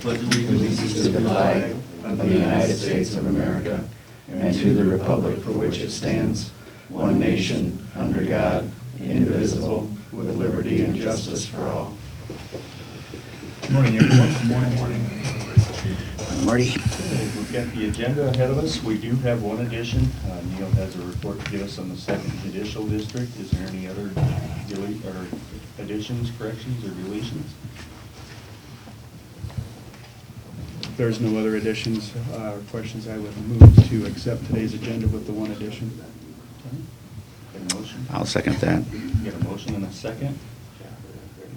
pledge allegiance to the flag of the United States of America and to the republic for which it stands, one nation, under God, indivisible, with liberty and justice for all. Good morning, everyone. Good morning. Marty. We've got the agenda ahead of us. We do have one addition. Neil has a report to give us on the 2nd Judicial District. Is there any other additions, corrections, or deletions? If there's no other additions or questions, I would move to accept today's agenda with the one addition. Got a motion? I'll second that. Got a motion and a second.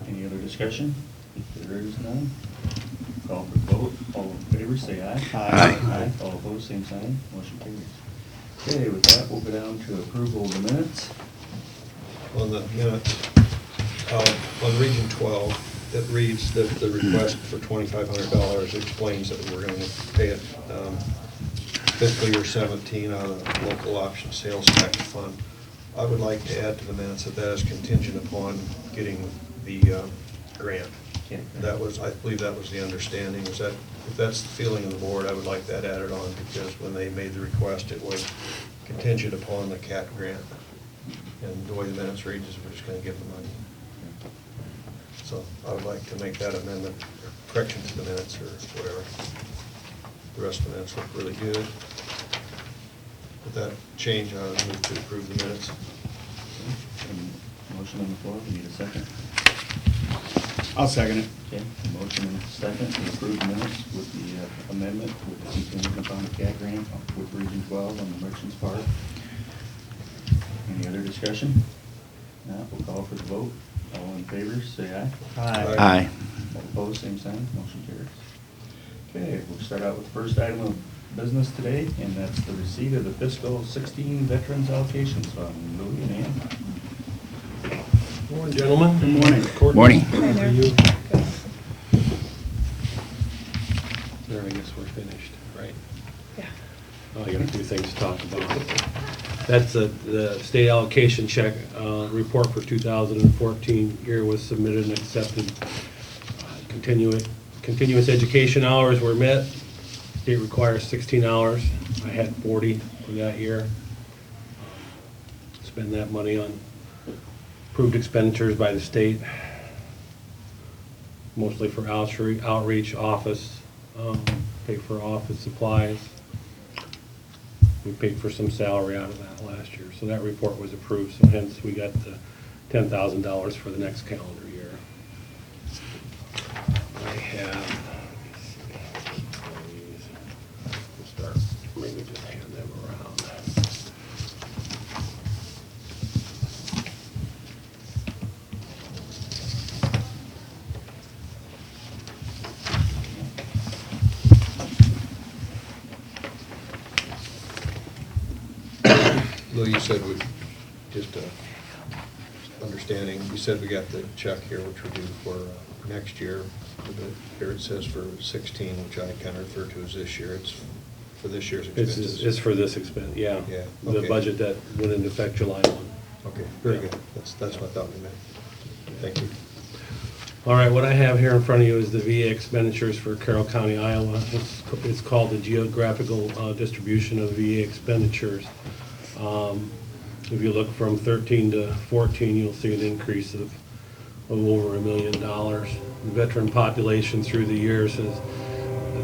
Any other discussion? If there is none, call for the vote. All in favor, say aye. Aye. All opposed, same sign. Motion carries. Okay, with that, we'll go down to approval of the minutes. On the minutes, on Region 12, it reads that the request for $2,500 explains that we're going to pay it fiscal year 17 out of the local option sales tax fund. I would like to add to the minutes that that is contingent upon getting the grant. That was, I believe that was the understanding. Is that, if that's the feeling of the board, I would like that added on, because when they made the request, it was contingent upon the CAT grant. And the way the minutes read is we're just going to give the money. So I would like to make that amendment, or correction to the minutes, or whatever. The rest of the minutes look really good. With that change, I would move to approve the minutes. Motion on the floor. We need a second. I'll second it. Okay, motion and second to approve the minutes with the amendment with the contingent upon the CAT grant with Region 12 on the merchant's part. Any other discussion? No, we'll call for the vote. All in favor, say aye. Aye. Aye. All opposed, same sign. Motion carries. Okay, we'll start out with the first item of business today, and that's the receipt of the fiscal 16 Veterans Allocations Fund. Louis and Ann. Good morning, gentlemen. Good morning. Courtney. Morning. How are you? There, I guess we're finished, right? Yeah. I got a few things to talk about. That's the state allocation check report for 2014 year was submitted and accepted. Continuous education hours were met. State requires 16 hours. I had 40 for that year. Spend that money on approved expenditures by the state, mostly for outreach, office, pay for office supplies. We paid for some salary out of that last year, so that report was approved, so hence we got the $10,000 for the next calendar year. I have, we'll start, maybe just hand them around. Lou, you said we, just understanding, you said we got the check here, which we're due for next year. Here it says for 16, which I kind of refer to as this year. It's for this year's expenses. It's for this expense, yeah. Yeah, The okay. budget that went into effect July 1. Okay, very good. That's what I thought we meant. Thank you. All right, what I have here in front of you is the VA expenditures for Carroll County, Iowa. It's called the geographical distribution of VA expenditures. If you look from 13 to 14, you'll see an increase of over $1 million. The veteran population through the years is,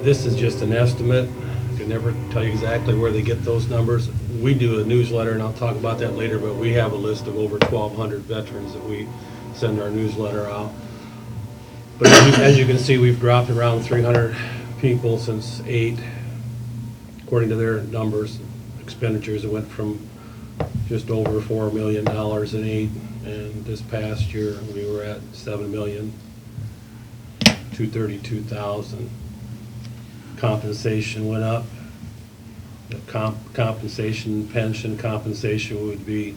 this is just an estimate. I can never tell you exactly where they get those numbers. We do a newsletter, and I'll talk about that later, but we have a list of over 1,200 veterans that we send our newsletter out. But as you can see, we've dropped around 300 people since 8, according to their numbers. Expenditures, it went from just over $4 million in 8, and this past year we were at $7,232,000. Compensation went up. The compensation, pension compensation would be,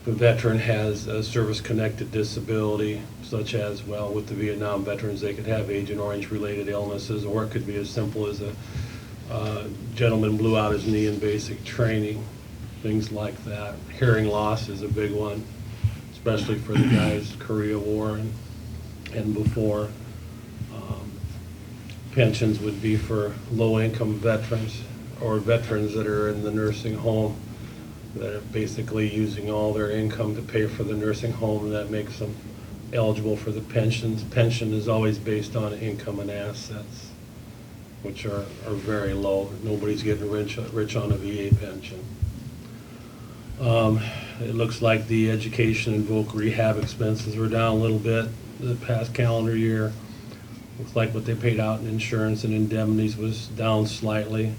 the veteran has a service-connected disability, such as, well, with the Vietnam veterans, they could have Agent Orange-related illnesses, or it could be as simple as a gentleman blew out his knee in basic training, things like that. Hearing loss is a big one, especially for the guys Korea War and before. pensions would be for low-income veterans or veterans that are in the nursing home that are basically using all their income to pay for the nursing home, and that makes them eligible for the pensions. Pension is always based on income and assets, which are very low. Nobody's getting rich on a VA pension. It looks like the education and voc rehab expenses were down a little bit the past calendar year. Looks like what they paid out in insurance and indemnities was down slightly.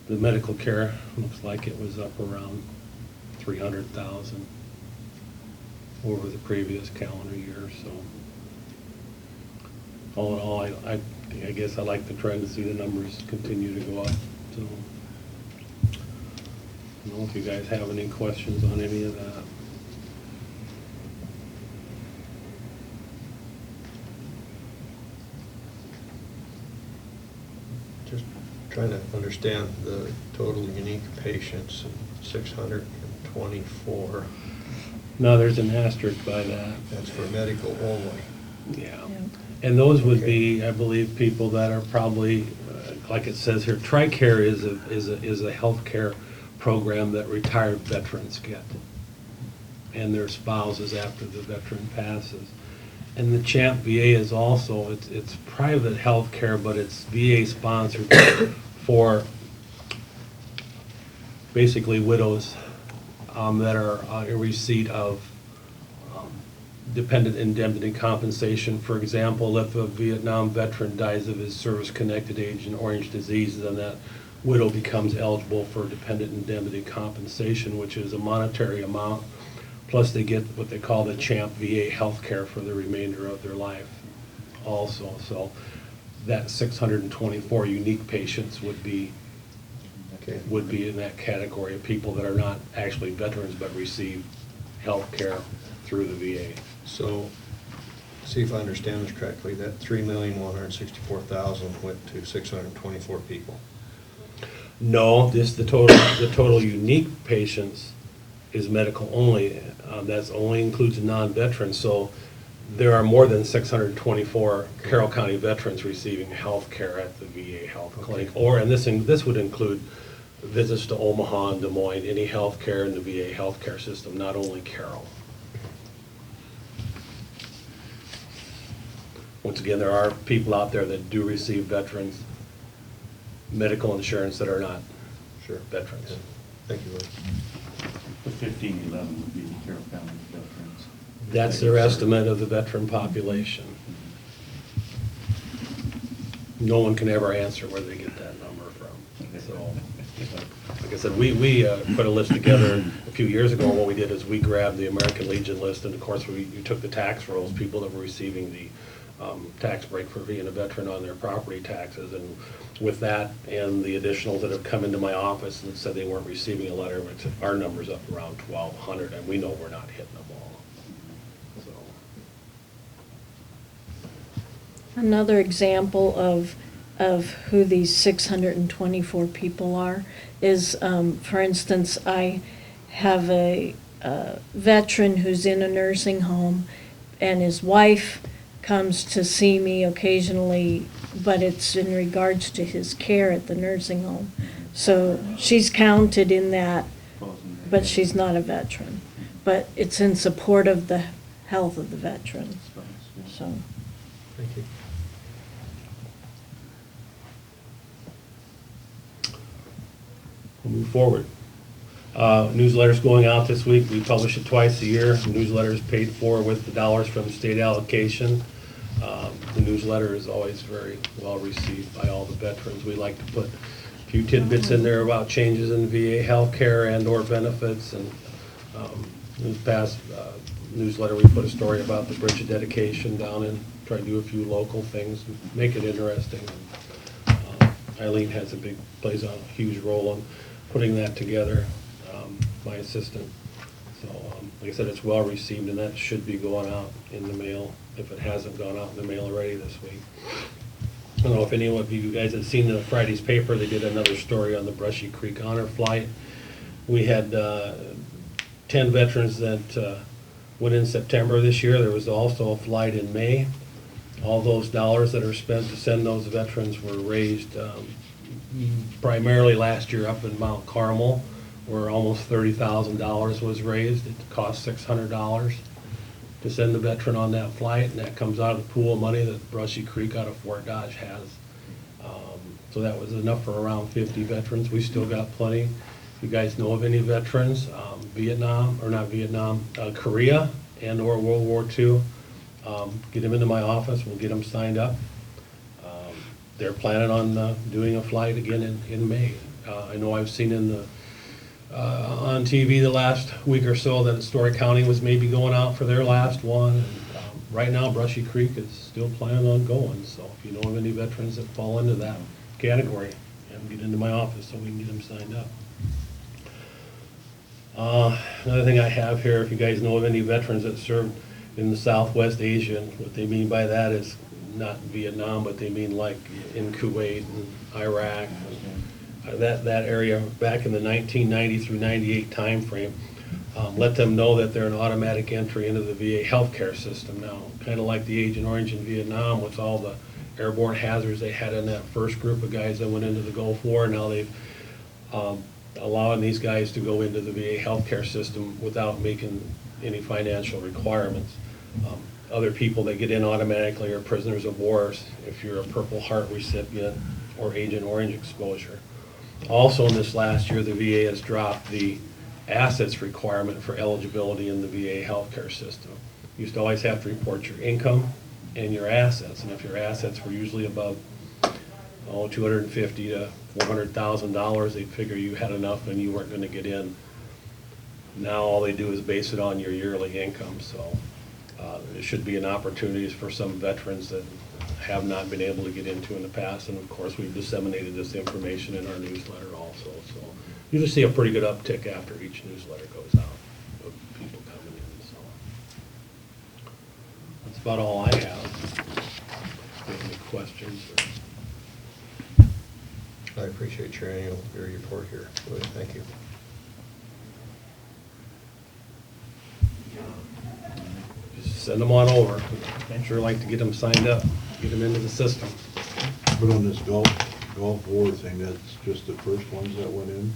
The medical care looks like it was up around $300,000 over the previous calendar year. So all in all, I guess I like the trend to see the numbers continue to go up. So I don't know if you guys have any questions on any of that. Just trying to understand the total unique patients, 624. No, there's an asterisk by that. That's for medical only. Yeah. And those would be, I believe, people that are probably, like it says here, TRICARE is a healthcare program that retired veterans get, and their spouses after the veteran passes. And the CHAMP VA is also, it's private health care, but it's VA sponsored for basically widows that are in receipt of dependent indemnity compensation. For example, if a Vietnam veteran dies of his service-connected Agent Orange disease, then that widow becomes eligible for dependent indemnity compensation, which is a monetary amount, plus they get what they call the CHAMP VA health care for the remainder of their life also. So that 624 unique patients would be in that category of people that are not actually veterans but receive health care through the VA. So, see if I understand this correctly, that 3,164,000 went to 624 people. No, this, the total unique patients is medical only. That's only includes non-veterans. So there are more than 624 Carroll County veterans receiving health care at the VA health clinic. And this would include visits to Omaha and Des Moines, any health care in the VA healthcare system, not only Carroll. Once again, there are people out there that do receive veterans medical insurance that are not veterans. Yeah. Thank you, Lee. The 1511 would be the Carroll County veterans. That's their estimate of the veteran population. No one can ever answer where they get that number from. So, like I said, we put a list together a few years ago. What we did is we grabbed the American Legion list, and of course we took the tax rolls, people that were receiving the tax break for being a veteran on their property taxes, and with that and the additionals that have come into my office and said they weren't receiving a letter, our number's up around 1,200, and we know we're not hitting them all. So. Another example of who these 624 people are is, for instance, I have a veteran who's in a nursing home, and his wife comes to see me occasionally, but it's in regards to his care at the nursing home. So she's counted in that, but she's not a veteran. But it's in support of the health of the veteran. So. Thank you. We'll move forward. Newsletter's going out this week. We publish it twice a year. The newsletter is paid for with the dollars from the state allocation. The newsletter is always very well received by all the veterans. We like to put a few tidbits in there about changes in VA healthcare and or benefits. And in the past newsletter, we put a story about the bridge of dedication down and try to do a few local things, make it interesting. Eileen plays a huge role in putting that together, my assistant. So, like I said, it's well received, and that should be going out in the mail if it hasn't gone out in the mail already this week. I don't know if any of you guys have seen the Friday's paper. They did another story on the Brushy Creek Honor Flight. We had 10 veterans that went in September this year. There was also a flight in May. All those dollars that are spent to send those veterans were raised primarily last year up in Mount Carmel, where almost $30,000 was raised. It cost $600 to send the veteran on that flight, and that comes out of the pool of money that Brushy Creek out of Fort Dodge has. So that was enough for around 50 veterans. We still got plenty. If you guys know of any veterans, Korea and/or World War II, get them into my office. We'll get them signed up. They're planning on doing a flight again in May. I know I've seen on TV the last week or so that Story County was maybe going out for their last one. And, right now, Brushy Creek is still planning on going. So if you know of any veterans that fall into that category, get into my office so we can get them signed up. Another thing I have here, if you guys know of any veterans that served in the Southwest Asia, and what they mean by that is not Vietnam, but they mean like in Kuwait and Iraq, and that area back in the 1990 through 98 time frame. Let them know that they're an automatic entry into the VA healthcare system now, kind of like the Agent Orange in Vietnam with all the airborne hazards they had in that first group of guys that went into the Gulf War. Now they've allowing these guys to go into the VA healthcare system without making any financial requirements. Other people that get in automatically are prisoners of war if you're a Purple Heart recipient or Agent Orange exposure. Also in this last year, the VA has dropped the assets requirement for eligibility in the VA healthcare system. You used to always have to report your income and your assets, and if your assets were usually above $250,000 to $400,000, they'd figure you had enough and you weren't going to get in. Now all they do is base it on your yearly income, so there should be an opportunity for some veterans that have not been able to get into in the past, and of course we've disseminated this information in our newsletter also. So you just see a pretty good uptick after each newsletter goes out of people coming in. So that's about all I have. If you have any questions? I appreciate your report here. Really, thank you. Just send them on over. I'd sure like to get them signed up, get them into the system. But on this Gulf War thing, that's just the first ones that went in?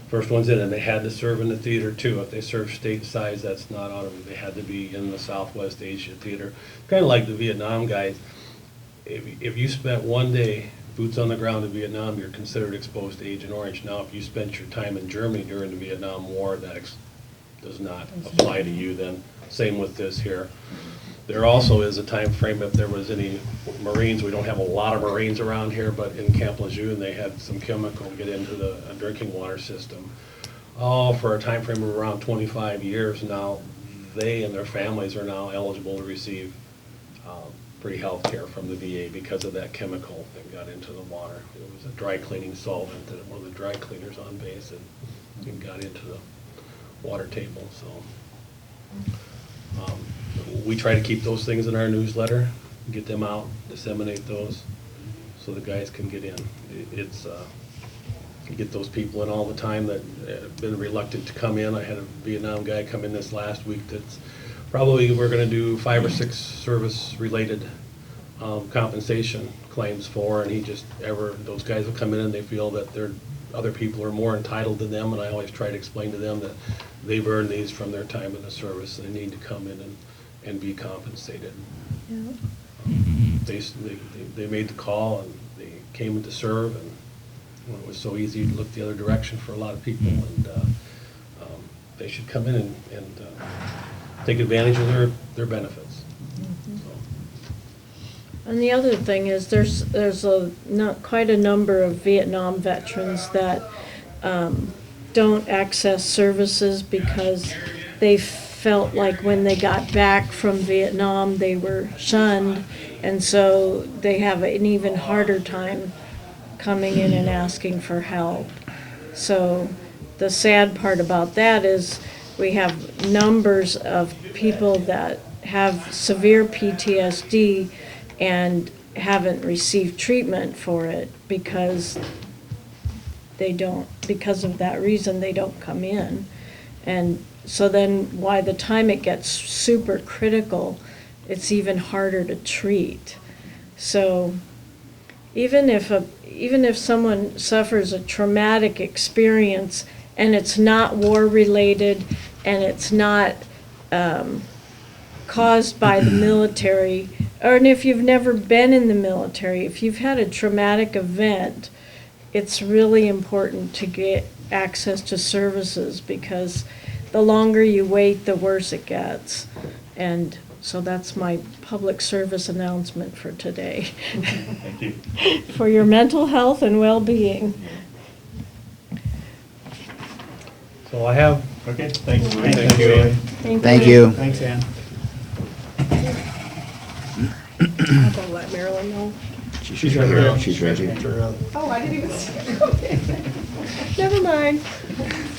First one's in, and they had to serve in the theater too. If they serve stateside, that's not on them. They had to be in the Southwest Asia theater. Kind of like the Vietnam guys. If you spent one day boots on the ground in Vietnam, you're considered exposed to Agent Orange. Now, if you spent your time in Germany during the Vietnam War, that does not apply to you then. Same with this here. There also is a time frame if there was any Marines. We don't have a lot of Marines around here, but in Camp Lejeune, they had some chemical get into the drinking water system. For a time frame of around 25 years now, they and their families are now eligible to receive free health care from the VA because of that chemical that got into the water. It was a dry cleaning solvent that one of the dry cleaners on base and got into the water table. So we try to keep those things in our newsletter, get them out, disseminate those so the guys can get in. It's you get those people in all the time that have been reluctant to come in. I had a Vietnam guy come in this last week that's probably we're going to do 5 or 6 service-related compensation claims for, and those guys will come in and they feel that other people are more entitled than them, and I always try to explain to them that they've earned these from their time in the service, and they need to come in and be compensated. Yeah. They made the call, and they came to serve, and it was so easy to look the other direction for a lot of people, and they should come in and take advantage of their benefits. And the other thing is there's quite a number of Vietnam veterans that don't access services because they felt like when they got back from Vietnam they were shunned, and so they have an even harder time coming in and asking for help. So the sad part about that is we have numbers of people that have severe PTSD and haven't received treatment for it because of that reason they don't come in. And so then by the time it gets super critical, it's even harder to treat. So even if someone suffers a traumatic experience and it's not war-related and it's not caused by the military, or if you've never been in the military, if you've had a traumatic event, it's really important to get access to services, because the longer you wait, the worse it gets. And so that's my public service announcement for today. Thank you. For your mental health and well-being. So I have, Okay, thanks. Thank you. Thank you. Thanks, Ann. I'll go let Marilyn know. She's right here. She's right here. Turn around. Oh, I didn't even see it. Okay. Never mind.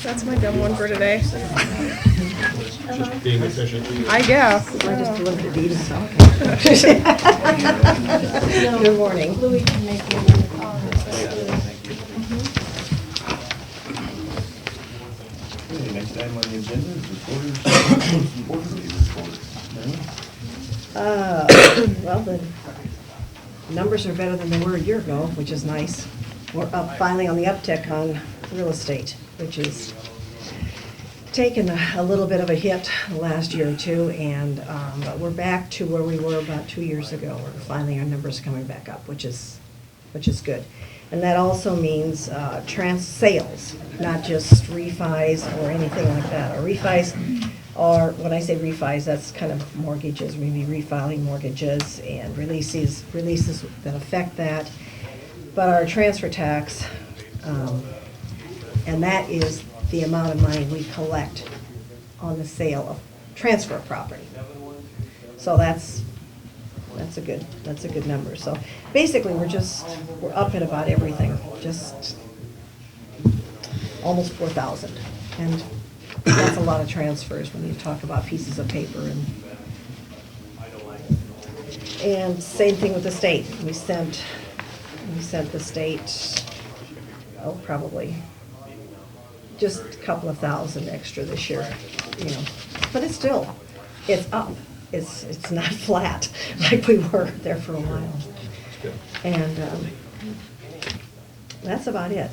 That's my dumb one for today. Just being efficient. I guess. I just delivered a deed. Good morning. Louis can make you Okay, next item on the agenda is reporters. Well, the numbers are better than they were a year ago, which is nice. We're up finally on the uptick on real estate, which is taken a little bit of a hit the last year or two, and but we're back to where we were about 2 years ago. Where finally our numbers are coming back up, which is good. And that also means sales, not just refis or anything like that. Or refis are, when I say refis, that's kind of mortgages, maybe refiling mortgages and releases that affect that. But our transfer tax, and that is the amount of money we collect on the sale of transfer of property. So that's a good number. So basically, we're up at about everything, just almost 4,000. And that's a lot of transfers when you talk about pieces of paper. And same thing with the state. We sent the state, probably just a couple of thousand extra this year, But it's up. It's not flat like we were there for a while. And that's about it.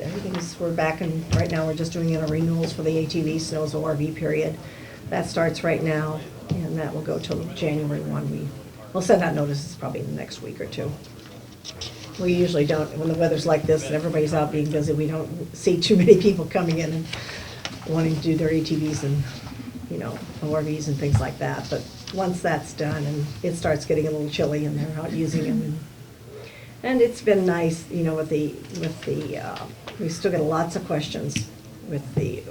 We're back in, right now we're just doing our renewals for the ATV, snows, ORV period. That starts right now, and that will go till January 1. We'll send out notices probably in the next week or two. We usually don't, when the weather's like this and everybody's out being busy, we don't see too many people coming in and wanting to do their ATVs and, ORVs and things like that. But once that's done and it starts getting a little chilly and they're out using them, and it's been nice, with the we still get lots of questions with the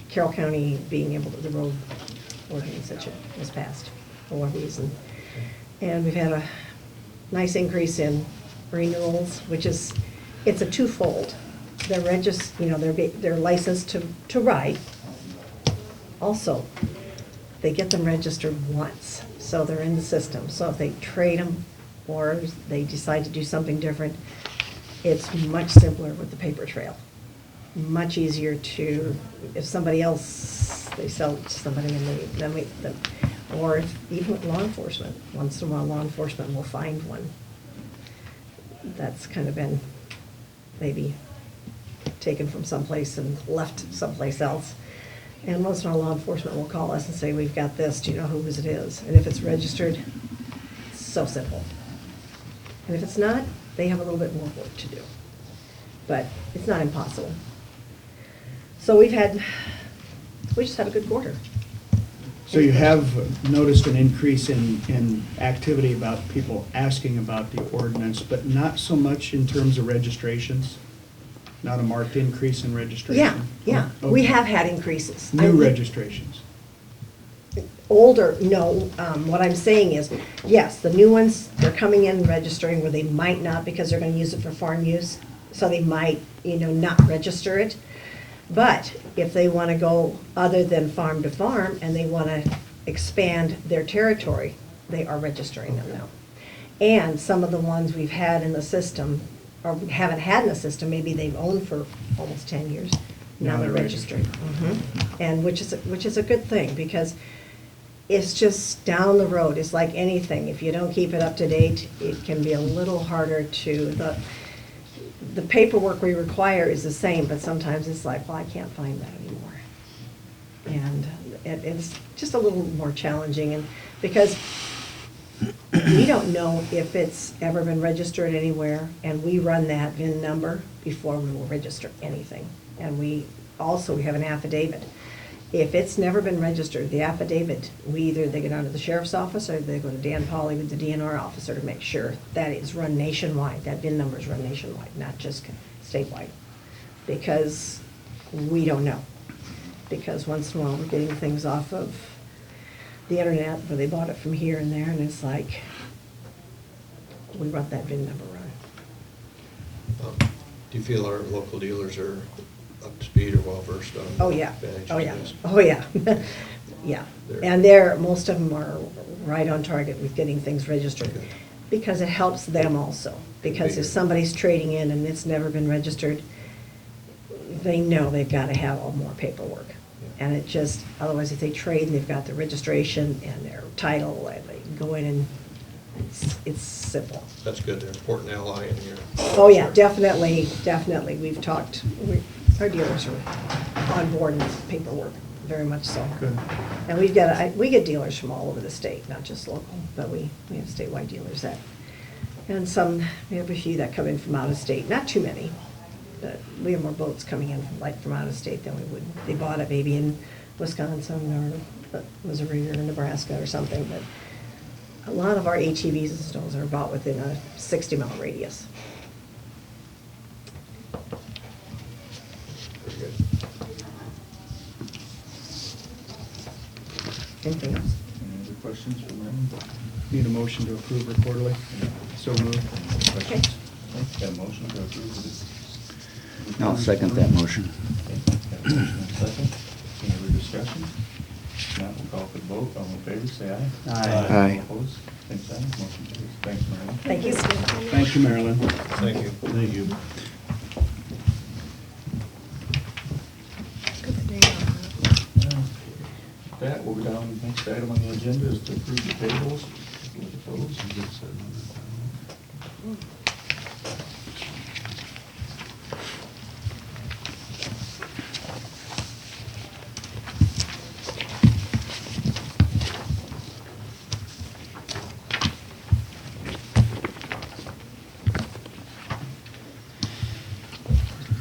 Carroll County being able to, the road ordinance that was passed, ORVs, and we've had a nice increase in renewals, it's a twofold. They're they're licensed to ride. Also, they get them registered once, so they're in the system. So if they trade them or they decide to do something different, it's much simpler with the paper trail. Much easier to, if somebody else, they sell it to somebody and or even with law enforcement. Once in a while, law enforcement will find one that's kind of been maybe taken from someplace and left someplace else. And once in a while, law enforcement will call us and say, we've got this, do you know whose it is? And if it's registered, it's so simple. And if it's not, they have a little bit more work to do. But it's not impossible. So we just had a good quarter. So you have noticed an increase in activity about people asking about the ordinance, but not so much in terms of registrations? Not a marked increase in registration? Yeah. Oh, We okay. have had increases. New registrations? Older, no. What I'm saying is, yes, the new ones, they're coming in registering where they might not because they're going to use it for farm use. So they might, not register it. But if they want to go other than farm to farm and they want to expand their territory, they are registering them now. And some of the ones we've had in the system, or haven't had in the system, maybe they've owned for almost 10 years, now they're registered. And which is a good thing, because it's just down the road. It's like anything. If you don't keep it up to date, it can be a little harder to, the paperwork we require is the same, but sometimes it's like, well, I can't find that anymore. And it's just a little more challenging, and because we don't know if it's ever been registered anywhere, and we run that VIN number before we will register anything. And we have an affidavit. If it's never been registered, the affidavit, they go down to the sheriff's office, or they go to Dan Pauly with the DNR officer to make sure that it's run nationwide, that VIN number is run nationwide, not just statewide. Because we don't know. Because once in a while, we're getting things off of the internet, where they bought it from here and there, and it's like, we want that VIN number run. Do you feel our local dealers are up to speed or well-versed on? Oh, yeah. advantages Oh, of yeah. this? Oh, yeah. Yeah. And most of them are right on target with getting things registered. Good. Because it helps them also. Because if somebody's trading in and it's never been registered, they know they've got to have all more paperwork. And it just, otherwise if they trade and they've got the registration and their title, and they can go in and it's simple. That's good, they're an important ally in here. Oh, yeah, definitely, definitely. We've talked, our dealers are on board with paperwork, very much so. Good. And we get dealers from all over the state, not just local, but we have statewide dealers that, and we have a few that come in from out of state, not too many, but we have more boats coming in from out of state than we would. They bought it maybe in Wisconsin or Missouri or Nebraska or something, but a lot of our ATVs and snows are bought within a 60-mile radius. Very good. Anything else? Any other questions for Marlon? Need a motion to approve her quarterly? So moved. Questions? Okay, got a motion to approve this? I'll second that motion. Okay, got a motion and a second. Any other discussion? If not, we'll call for the vote. All in favor, say aye. Aye. All opposed? Same sign. Motion carries. Thanks, Marlon. Thank you. Thank you, Marilyn. Thank you. Thank you. With that, we'll go down, next item on the agenda is to approve the payables. Look at those.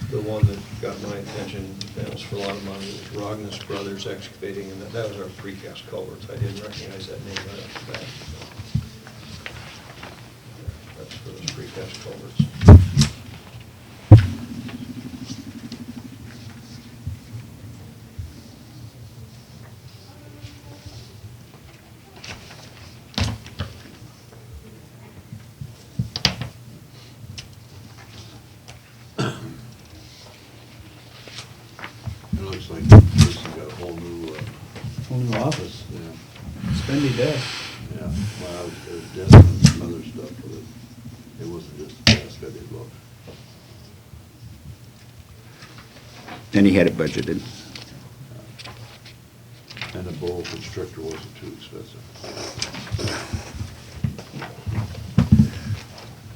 The one that got my attention, that was for a lot of money, was Rognus Brothers Excavating, and that was our precast culverts. I didn't recognize that name right off the bat. That's for those precast culverts. It looks like this has got a whole new office. yeah, Spendy desk. yeah. Well, there's desk and some other stuff, but it wasn't just a desk, I did look. And he had it budgeted. And the bowl constrictor wasn't too expensive.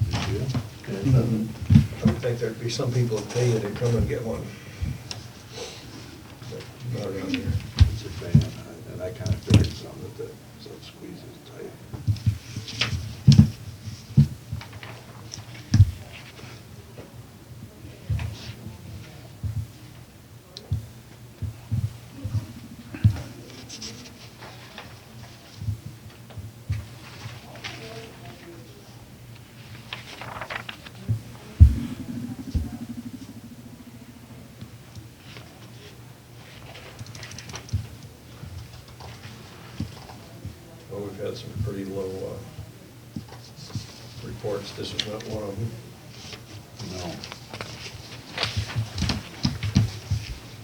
You see it? I would think there'd be some people that pay you to come and get one. But not around here. It's a fan, and I kinda figured something so it squeezes tight. Well, we've had some pretty low reports. This is not one of them. No.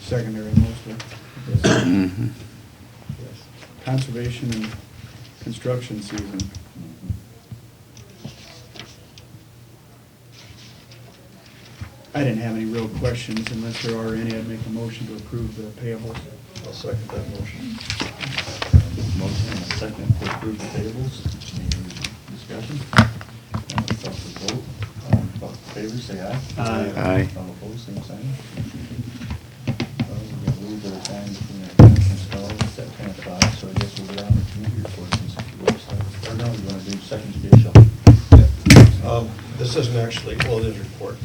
Secondary mostly. Mhm. Yes. Conservation and construction season. I didn't have any real questions. Unless there are any, I'd make a motion to approve the payables. I'll second that motion. Motion and a second to approve the tables. Any discussion? None, call for the vote. All in favor, say aye. Aye. Aye. All opposed, same sign. Well, we got a little bit of time between our conference calls. It's at 10:05, so I guess we'll get on the committee reports and see what it's like. Or no, you want to do second judicial? This isn't actually, well, it is a report.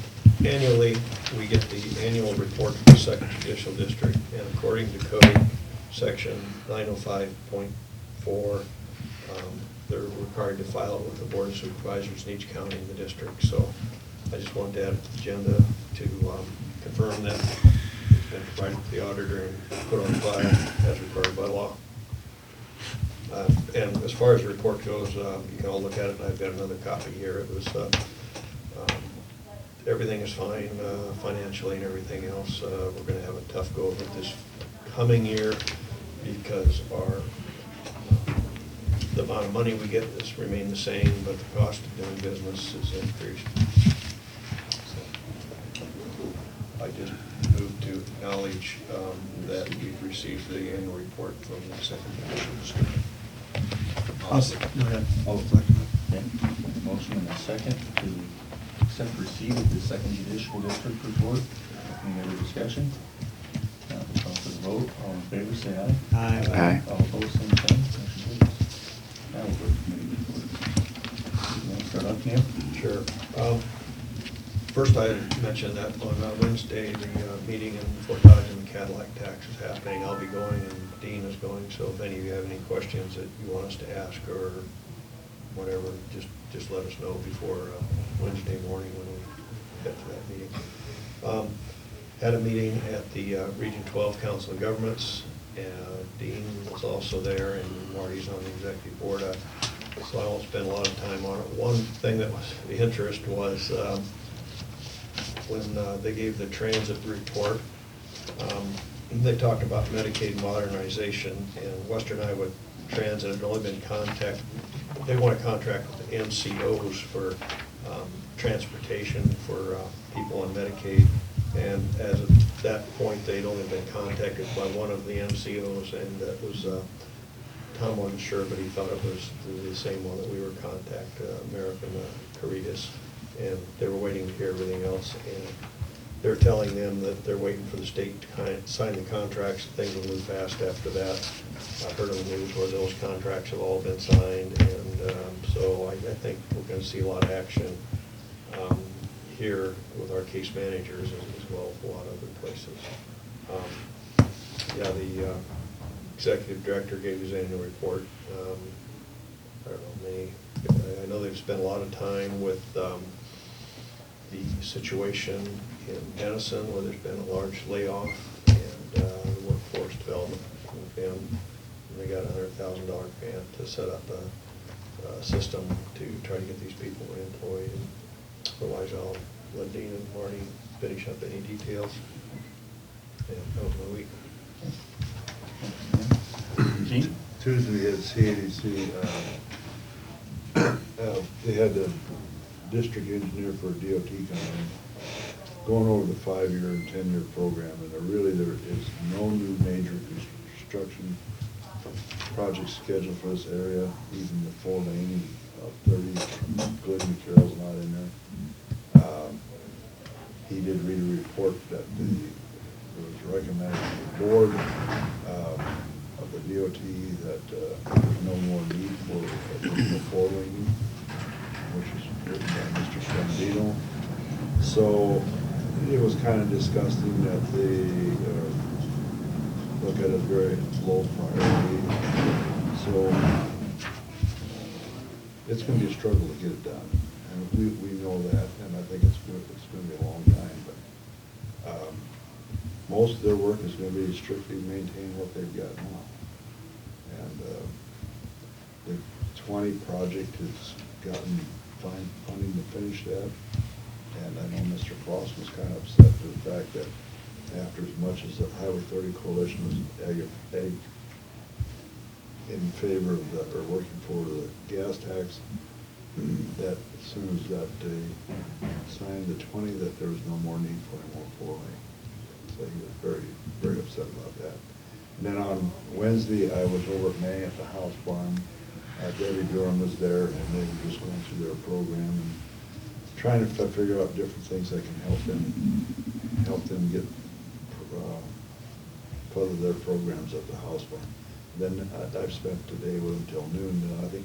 Annually, we get the annual report for the Second Judicial District, and according to code, section 905.4, they're required to file it with the Board of Supervisors in each county in the district. So I just wanted to add it to the agenda to confirm that it's been provided to the auditor and put on file as required by law. And as far as the report goes, you can all look at it, and I've got another copy here. It was, everything is fine financially and everything else. We're going to have a tough go of it this coming year because the amount of money we get has remained the same, but the cost of doing business has increased. So, I just moved to acknowledge that we've received the annual report from the Second Judicial District. Go ahead. All second. Okay. Motion and a second to accept receipt of the Second Judicial District report. Any other discussion? Now we'll call for the vote. All in favor, say aye. Aye. Aye. All opposed, same sign. Motion carries. Now we'll go to committee reports. You want to start off, Neil? Sure. First, I mentioned that on Wednesday, the meeting in Fort Dodge and the Cadillac tax is happening. I'll be going, and Dean is going, so if any of you have any questions that you want us to ask or whatever, just let us know before Wednesday morning when we get to that meeting. Had a meeting at the Region 12 Council of Governments, and Dean was also there, and Marty's on the executive board, so I won't spend a lot of time on it. One thing that was of interest was when they gave the transit report, they talked about Medicaid modernization, and Western Iowa Transit had only been they want to contract with the MCOs for transportation for people on Medicaid, and as of that point, they'd only been contacted by one of the MCOs, and that was, Tom wasn't sure, but he thought it was the same one that we were American Caritas, and they were waiting to hear everything else, and they're telling them that they're waiting for the state to kind of sign the contracts, things will move fast after that. I heard on the news where those contracts have all been signed, and so I think we're going to see a lot of action here with our case managers as well as a lot of other places. Yeah, the executive director gave his annual report. I don't know, I know they've spent a lot of time with the situation in Denison where there's been a large layoff, and the workforce development and they got a $100,000 grant to set up a system to try to get these people employed. And otherwise, I'll let Dean and Marty finish up any details. And that was my week. Gene? Tuesday, we had CADC, they had the district engineer for a DOT company going over the 5-year and 10-year program, and there is no new major construction projects scheduled for this area. Even the 4-lane, 30, Glidden Carroll's not in there. He did read a report that it was recommended to the board of the DOT that there's no more need for additional 4-lane, which is written by Mr. Scandino. So it was kind of disgusting that they look at it as very low priority. So it's going to be a struggle to get it done, and we know that, and I think it's going to be a long time. But most of their work is going to be strictly maintaining what they've got now, and the 20 project has gotten funding to finish that. And I know Mr. Cross was kind of upset with the fact that after as much as the Highway 30 Coalition was in favor of or working for the gas tax, that as soon as that they signed the 20, that there was no more need for any more 4-lane. So he was very, very upset about that. And then on Wednesday, I was over at May at the house barn. Debbie Durham was there, and they were just going through their program and trying to figure out different things that can help them get part of their programs at the house barn. Then I've spent the day with them till noon. I think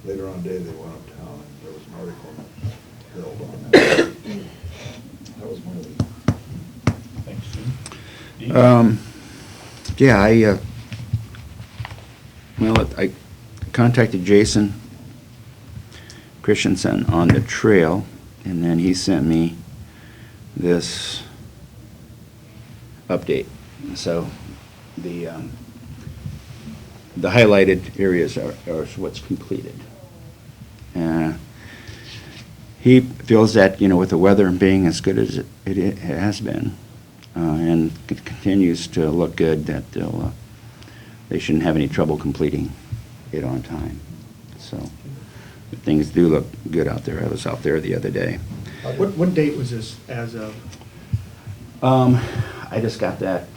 later on today they went uptown, and there was an article in the Herald on that. That was my week. Thanks, Jim. Yeah, I contacted Jason Christensen on the trail, and then he sent me this update. So the highlighted areas are what's completed. He feels that, with the weather being as good as it has been, and it continues to look good, that they shouldn't have any trouble completing it on time. So things do look good out there. I was out there the other day. What date was this as of? I just got that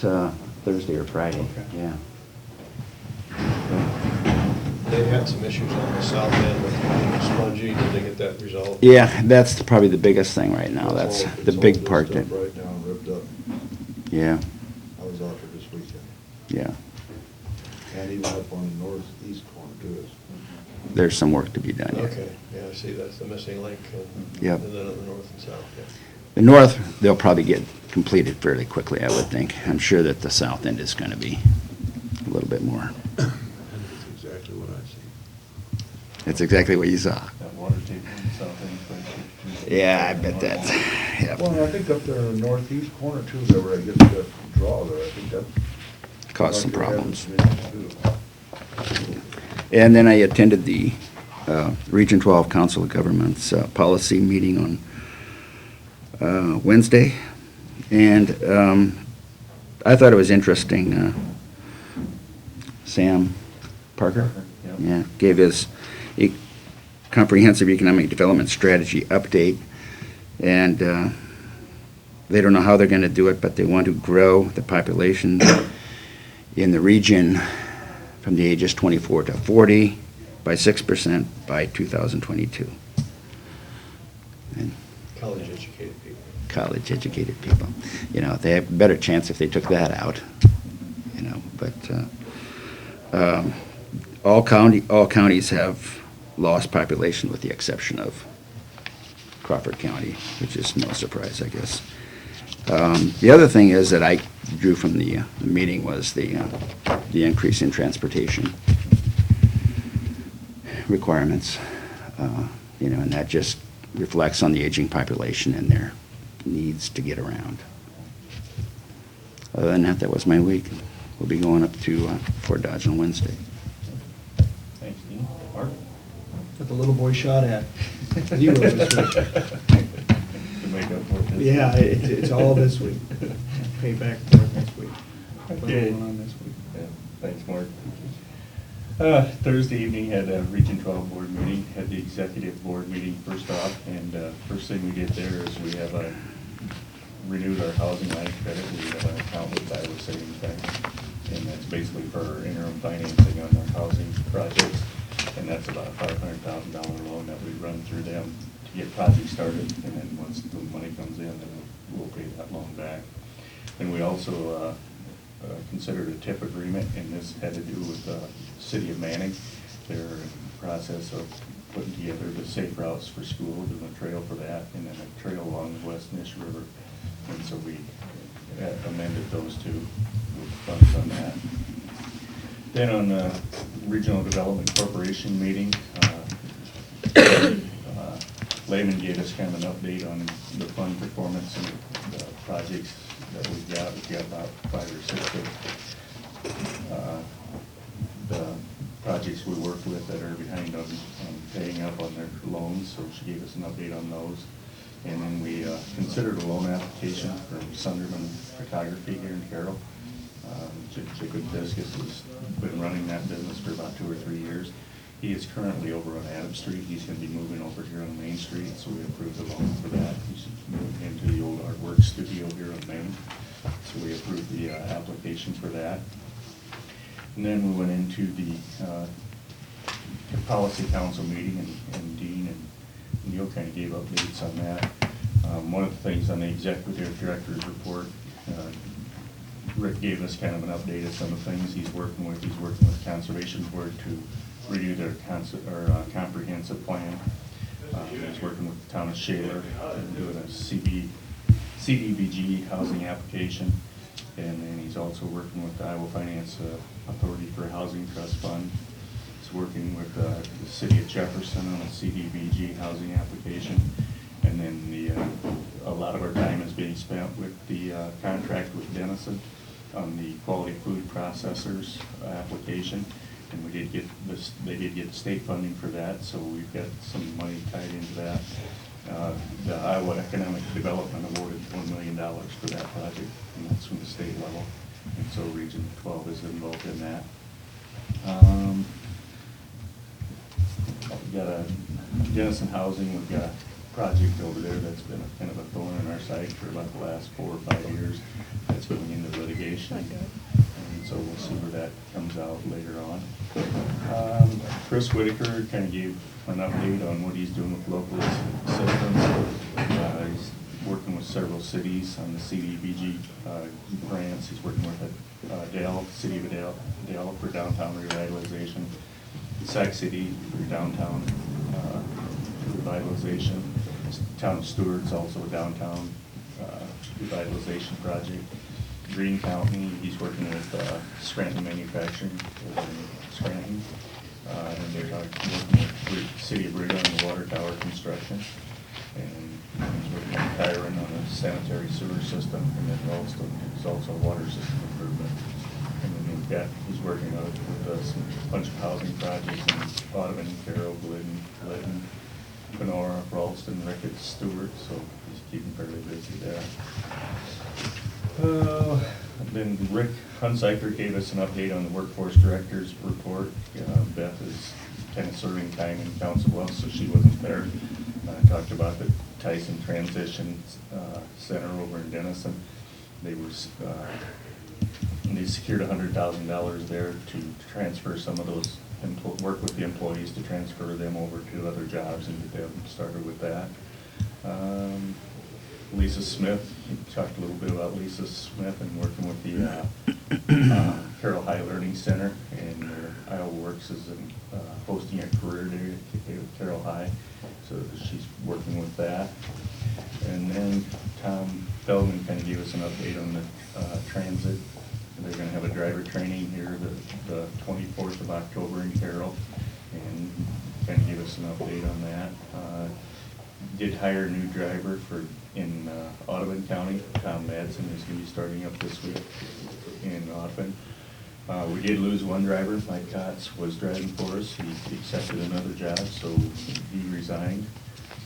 Thursday or Friday. Okay. Yeah. They had some issues on the south end with being spongy. Did they get that resolved? Yeah, that's probably the biggest thing right now. That's It's the all big dusted part. up right now and ripped up. Yeah, I was out there this weekend. yeah. And even up on the northeast corner too. There's some work to be done yet. Okay, yeah, I see, that's the missing link. Yep. And then on the north and south, yeah. The north, they'll probably get completed fairly quickly, I would think. I'm sure that the south end is going to be a little bit more. That's exactly what I see. That's exactly what you saw. That water table in the south end, right? Yeah, I bet that's, yeah. Well, and I think up there in the northeast corner too, there where I get that draw there, I think that. Caused some like they're having problems. some issues, too. And then I attended the Region 12 Council of Governments policy meeting on Wednesday. And I thought it was interesting. Sam Parker? Yep. Yeah, gave his comprehensive economic development strategy update. And they don't know how they're going to do it, but they want to grow the population in the region from the ages 24 to 40 by 6% by 2022. And College-educated people. college-educated people. They have a better chance if they took that out, but all counties have lost population with the exception of Crawford County, which is no surprise, I guess. The other thing is that I drew from the meeting was the increase in transportation requirements, and that just reflects on the aging population and their needs to get around. Other than that, that was my week. We'll be going up to Fort Dodge on Wednesday. Thanks, Dean. Mark? That the little boy shot at. You were this week. To make up for this. Yeah, it's all this week. Pay back for it next week. What's Okay. going on this week? Yeah, thanks, Mark. Thursday evening, had a Region 12 board meeting, had the executive board meeting first off, and first thing we did there is we have renewed our housing line of credit. We have an account with Iowa Savings Bank, and that's basically for our interim financing on our housing projects, and that's about a $500,000 loan that we run through them to get projects started, and then once the money comes in, then we'll pay that loan back. And we also considered a TIP agreement, and this had to do with the city of Manning. They're in the process of putting together the safe routes for school, doing a trail for that, and then a trail along the West Nish River. And so we amended those two with funds on that. Then on the Regional Development Corporation meeting, Lehman gave us kind of an update on the fund performance and the projects that we've got. We've got about 5 or 6 of the projects we work with that are behind on paying up on their loans, so she gave us an update on those. And then we considered a loan application for Sunderman Photography here in Carroll. Jacob Biscus has been running that business for about 2 or 3 years. He is currently over on Adams Street. He's going to be moving over here on Main Street, so we approved the loan for that. He's moving into the old artwork studio here on Main, so we approved the application for that. And then we went into the policy council meeting, and Dean and Neil kind of gave updates on that. One of the things on the executive director's report, Rick gave us kind of an update of some of the things he's working with. He's working with Conservation Board to review their comprehensive plan. He's working with the town of Shaler and doing a CDBG housing application. And then he's also working with the Iowa Finance Authority for a Housing Trust Fund. He's working with the city of Jefferson on a CDBG housing application. And then a lot of our time is being spent with the contract with Denison on the quality food processors application. And they did get state funding for that, so we've got some money tied into that. The Iowa Economic Development awarded $1 million for that project, and that's from the state level. And so Region 12 is involved in that. We've got a Denison Housing, we've got a project over there that's been a kind of a thorn in our side for about the last 4 or 5 years. That's going into litigation. And so we'll see where that comes out later on. Chris Whitaker kind of gave an update on what he's doing with local systems. He's working with several cities on the CDBG grants. He's working with Dale, City of Dale for downtown revitalization, Sac City for downtown revitalization, Town of Stewart's also a downtown revitalization project. Green County, he's working with Scranton Manufacturing over in Scranton. And they're working with City of Brigham on the water tower construction. And he's working with Kyron on a sanitary sewer system, and then also there's also a water system improvement. And then he's working on with a bunch of housing projects in Audubon, Carroll, Glidden, Kenora, Ralston, Ricketts, Stewart, so he's keeping fairly busy there. Then Rick Hunziker gave us an update on the workforce director's report. Beth is kind of serving time in Council Bluffs, so she wasn't there. Talked about the Tyson Transition Center over in Denison. They secured $100,000 there to transfer some of those, work with the employees to transfer them over to other jobs and get them started with that. Lisa Smith, we talked a little bit about Lisa Smith and working with the Carroll High Learning Center, and Iowa Works is hosting a career day at Carroll High, so she's working with that. And then Tom Feldman kind of gave us an update on the transit. They're going to have a driver training here the 24th of October in Carroll, and kind of give us an update on that. Did hire a new driver in Audubon County. Tom Madsen is going to be starting up this week in Audubon. We did lose one driver. Mike Kotz was driving for us. He accepted another job, so he resigned.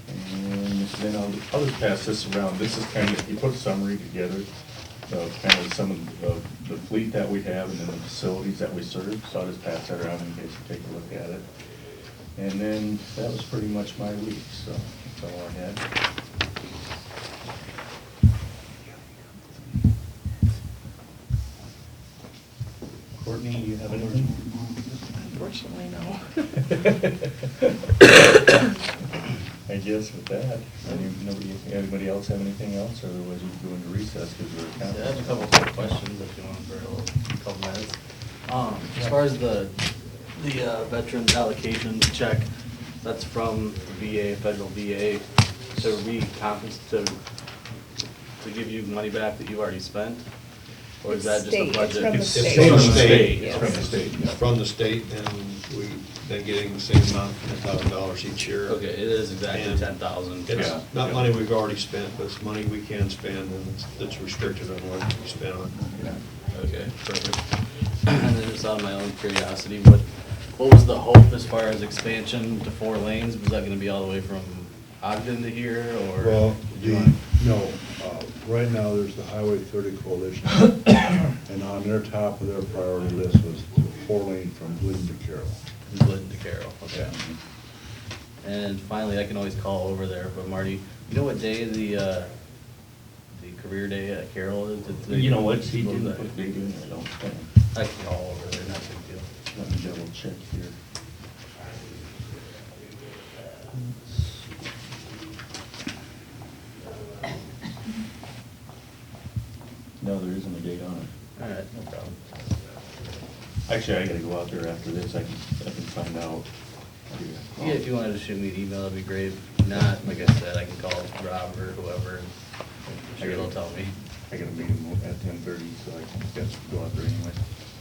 And then I'll just pass this around. This is kind of, he put a summary together of kind of some of the fleet that we have and then the facilities that we serve. So I'll just pass that around in case you take a look at it. And then that was pretty much my week, so that's all I had. Courtney, you have anything? Unfortunately, no. I guess with that, anybody else have anything else, or otherwise we can go into recess because we're Yeah, I have a couple quick questions if you want for a couple minutes. As far as the veterans allocation check, that's from the VA, federal VA, to give you money back that you've already spent? Or is that just a State. It's budget? from the It's state. from the state. Yes. It's from the state. It's from the state, and we've been getting the same amount, $10,000 each year. Okay, it is exactly And 10,000. It's Yeah. not money we've already spent, but it's money we can spend, and it's restricted on what we spend on. Okay, perfect. And then just out of my own curiosity, what was the hope as far as expansion to 4 lanes? Was that gonna be all the way from Ogden to here, or? Well, right now, there's the Highway 30 Coalition, and on their top of their priority list was 4-lane from Glidden to Carroll. Glidden to Carroll, okay. And finally, I can always call over there, but Marty, you know what day the career day at Carroll is? You know what, he didn't put date in there, I don't think. I can call over there, not too Let me double check here. No, there isn't a date on it. All right, no problem. Actually, I gotta go out there after this, I can find out. Yeah, if you wanted to shoot me an email, that'd be great. If not, like I said, I can call Rob or whoever, and I'm sure they'll tell me. I got a meeting at 10:30, so I can just go out there anyway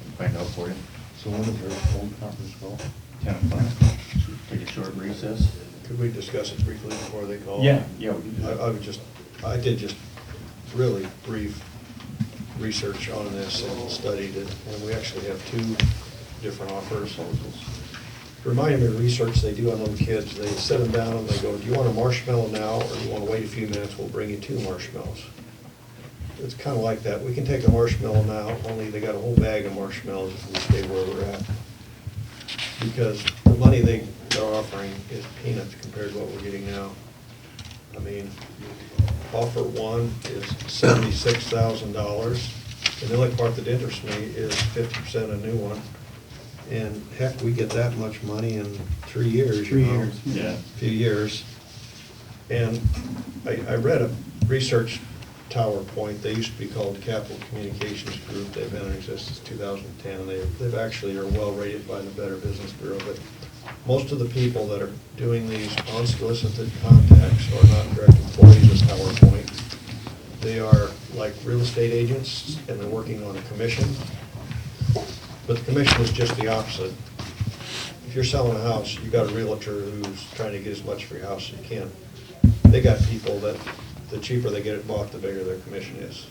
and find out for you. So when is our phone conference call? 10 o'clock. Take a short recess. Could we discuss it briefly before they call? Yeah, we can do that. I did just really brief research on this and studied it, and we actually have two different offers. Reminded me of research they do on them kids. They sit them down and they go, do you want a marshmallow now, or do you want to wait a few minutes? We'll bring you 2 marshmallows. It's kind of like that. We can take a marshmallow now, only they got a whole bag of marshmallows if we stay where we're at. Because the money they're offering is peanuts compared to what we're getting now. I mean, offer 1 is $76,000, and the only part that interests me is 50% a new one. And heck, we get that much money in 3 years, you 3 know? years. Yeah. Few years. And I read a research tower point, they used to be called Capital Communications Group, they've been in existence 2010, and they've actually are well rated by the Better Business Bureau, but most of the people that are doing these unsolicited contacts are not direct employees of PowerPoint. They are like real estate agents, and they're working on a commission, but the commission is just the opposite. If you're selling a house, you got a realtor who's trying to get as much for your house as you can. They got people that the cheaper they get it bought, the bigger their commission is.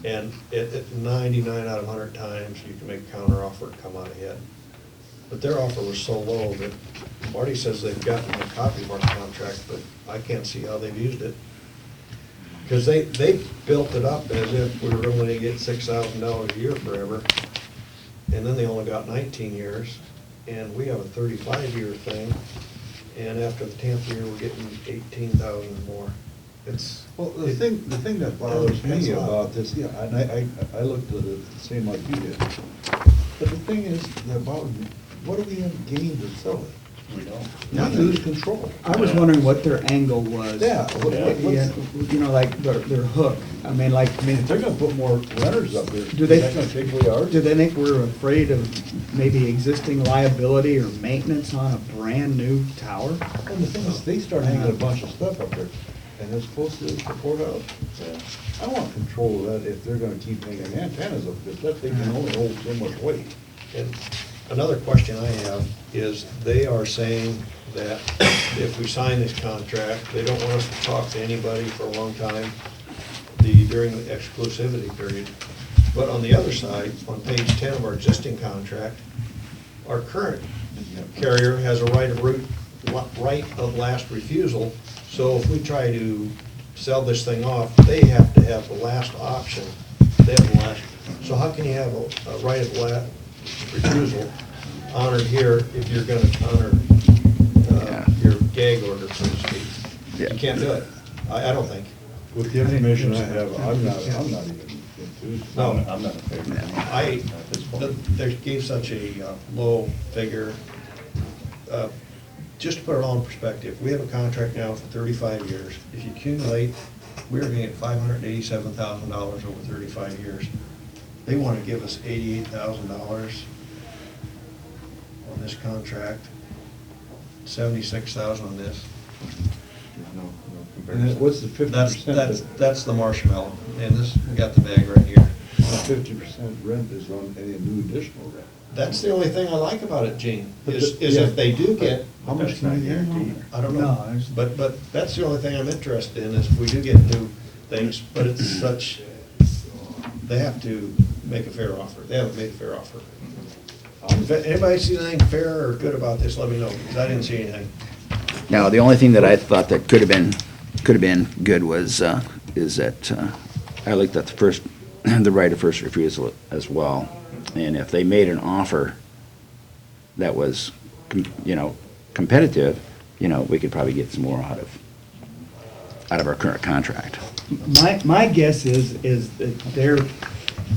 And at 99 out of 100 times, you can make a counter offer and come out ahead. But their offer was so low that Marty says they've gotten a copy of our contract, but I can't see how they've used it. Because they built it up as if we were only gonna get $6,000 a year forever, and then they only got 19 years, and we have a 35-year thing, and after the 10th year, we're getting 18,000 more. It's, Well, the thing that bothers me about this, yeah, and I looked at it the same like you did. But the thing is, about, what do we gain to sell it? We don't. We lose control. I was wondering what their angle was. Yeah, Yeah, you know, like their hook. I mean, If they're gonna put more renters up there, Do they- is that gonna take away ours? do they think we're afraid of maybe existing liability or maintenance on a brand-new tower? Well, the thing is, they start hanging a bunch of stuff up there, and it's supposed to the courthouse. I want control of that if they're gonna keep hanging antennas up, because that thing can only hold so much weight. and another question I have is, they are saying that if we sign this contract, they don't want us to talk to anybody for a long time during the exclusivity period. But on the other side, on page 10 of our existing contract, our current carrier has a right of last refusal. So if we try to sell this thing off, they have to have the last option. They have the last. So how can you have a right of last refusal honored here if you're going to honor your gag order, so to speak? Yeah. You can't do it. I don't think. With the information I have, I'm not even enthused. No. I'm not in favor of it. They gave such a low figure. Just to put it all in perspective, we have a contract now for 35 years. If you accumulate, we're going to get $587,000 over 35 years. They want to give us $88,000 on this contract, $76,000 on this. There's no And then comparison. what's the 50%? That's the marshmallow, and this, we got the bag right here. 50% rent is on any new additional rent. That's the only thing I like about it, Gene, But is yeah. if they do get, How much That's can not you get on guaranteed. there? I don't No, know, there's- but that's the only thing I'm interested in, is if we do get new things, but it's such, they have to make a fair offer. They haven't made a fair offer. If anybody sees anything fair or good about this, let me know, because I didn't see anything. Now, the only thing that I thought that could have been good was, is that, I looked at the right of first refusal as well. And if they made an offer that was, competitive, we could probably get some more out of our current contract. My guess is that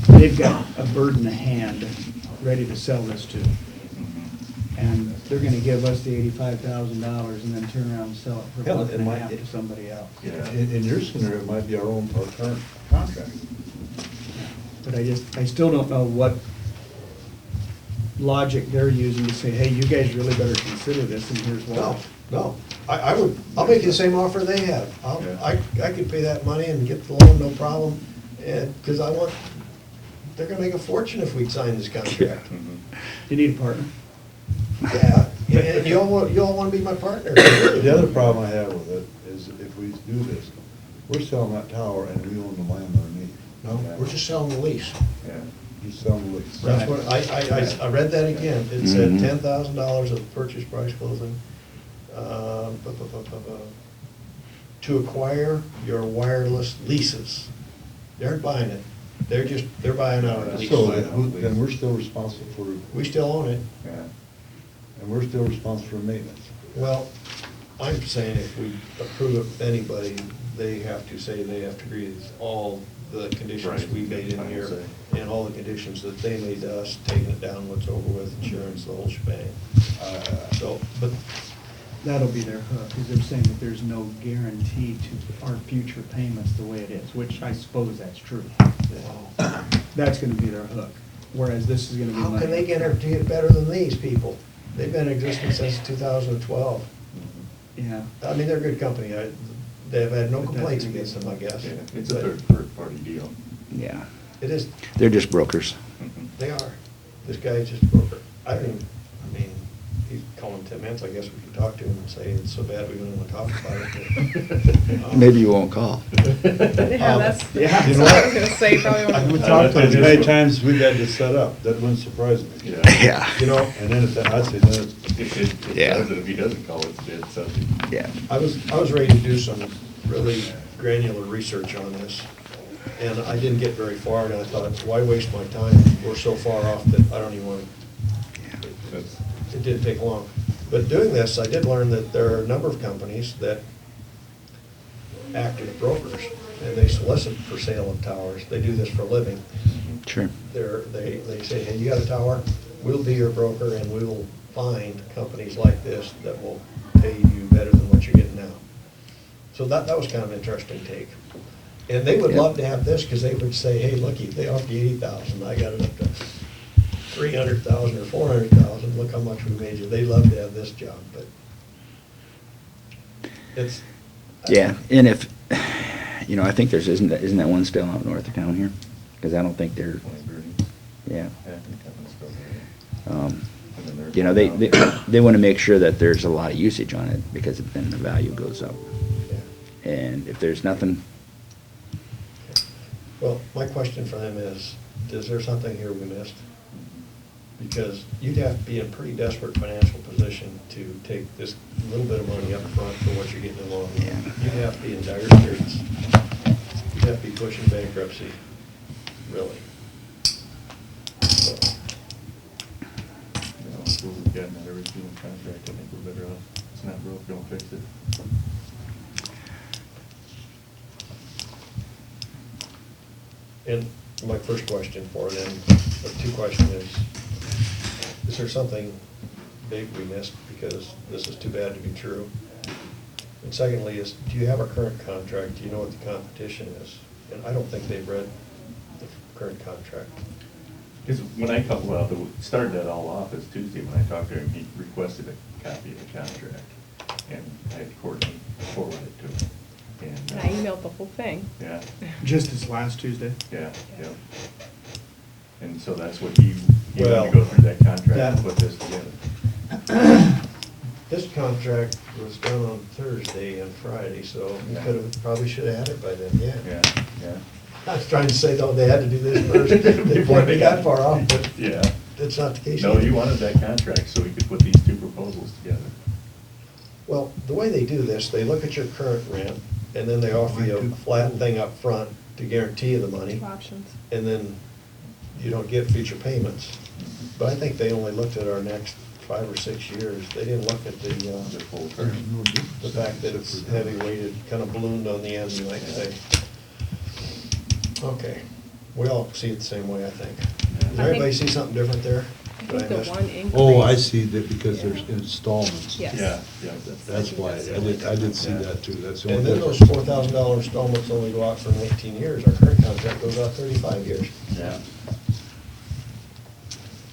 they've got a bird in the hand ready to sell this to. and they're gonna give us the $85,000 and then turn around and sell it for Hell, a buck it and a might- half to somebody else. In your scenario, it might be our current contract. But I still don't know what logic they're using to say, hey, you guys really better consider this, and here's why. No, I'll make you the same offer they have. Yeah. I could pay that money and get the loan, no problem, and, because they're gonna make a fortune if we sign this contract. You need a partner. Yeah, and you all wanna be my partner. The other problem I have with it is if we do this, we're selling that tower and we own the land underneath. No, we're just selling the lease. Yeah, just selling the lease. That's what, I read that again. It said Mhm. $10,000 of purchase price closing. To acquire your wireless leases. They aren't buying it. They're buying out a lease. So then we're still responsible for, We still own it. yeah, and we're still responsible for maintenance. Well, I'm saying if we approve it with anybody, they have to agree with all the conditions Right. we made in I here, would say. and all the conditions that they made to us, taking it down, what's over with, insurance, the whole shebang. So, but That'll be their hook, because they're saying that there's no guarantee to our future payments the way it is, which I suppose that's true. That's gonna be their hook, whereas this is gonna be how money. can they guarantee it better than these people? They've been in existence since 2012. Yeah, I mean, they're a good company. They've had no But that's complaints gonna be- against them, I guess. Yeah, it's a But third-party deal. Yeah, It is, they're just brokers. they are. This guy is just a broker. I mean, he's calling 10 minutes, I guess we can talk to him and say it's so bad we don't even want to talk about it. but, Maybe you won't call. Yeah, that's, Yeah. that's You know what I what? was gonna say, probably We won't. talked as many times as we've had this set up, that wouldn't surprise me. Yeah, You know, And then I'd say, then it's, It Yeah. does, and if he doesn't call, it's dead subject. yeah. I was ready to do some really granular research on this, and I didn't get very far, and I thought, why waste my time? We're so far off that I don't even want to. That's, It didn't take long. But doing this, I did learn that there are a number of companies that act as brokers, and they solicit for sale of towers. They do this for a living. Sure. They say, hey, you got a tower, we'll be your broker, and we will find companies like this that will pay you better than what you're getting now. So that was kind of an interesting take. And they would Yeah. love to have this, because they would say, hey, looky, they offered you 80,000, I got it up to 300,000 or 400,000, look how much we made you. They love to have this job, but it's. Yeah, and if, I think isn't that one still out north of town here? Because I don't think they're, yeah. And then they want to make sure that there's a lot of usage on it, because then the value goes up. Yeah. And if there's nothing, Well, my question for them is there something here we missed? Because you'd have to be in a pretty desperate financial position to take this little bit of money up front for what you're getting along with. Yeah. You'd have to be in dire straits. You'd have to be pushing bankruptcy, really. So, If we've gotten that original contract, I think we're better off. It's not broke, don't fix it. And my first question for them, or two questions is there something big we missed because this is too bad to be true? And secondly is, do you have a current contract? Do you know what the competition is? And I don't think they've read the current contract. Because when I talked, well, started that all off as Tuesday, when I talked to him, he requested a copy of the contract. And I had Courtney forward it to him. And I emailed the whole thing. Yeah, Just this last Tuesday. yeah. And so that's what he wanted Well, to go through that contract and that- put this together. This contract was done on Thursday and Friday, so we Yeah. probably should have had it by then, yeah. Yeah. I was trying to say, though, they had to do this first before they got far off, but Yeah. that's not the case. No, either. you wanted that contract so we could put these two proposals together. Well, the way they do this, they look at your current rent, and then they offer you a flat thing up front to guarantee you the money, Two options. and then you don't get future payments. But I think they only looked at our next 5 or 6 years. They didn't look at The full the term. fact that it's heavy weighted, kind of ballooned on the end, you might say. Okay, we all see it the same way, I think. Does I everybody think- see something different there? I think the one increase. Oh, I see, that because there's installments. Yes. Yeah. That's why, I did see that too, that's the And only then those difference. $4,000 installments only go out for 19 years. Our current contract goes out 35 years. Yeah.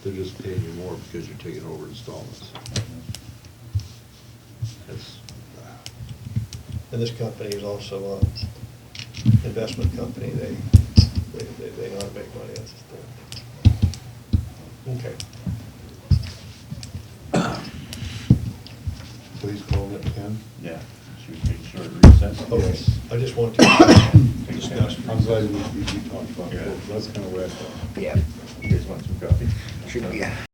They're just paying you more because you're taking over installments. That's, And this company is also an investment company. They know how to make money. That's the thing. Okay. please call it, Ken. Yeah. Should we take a short recess? Okay. I just want to discuss. I'm glad we talked about it, that's kind of where I thought. Yeah, You guys want some coffee? should be.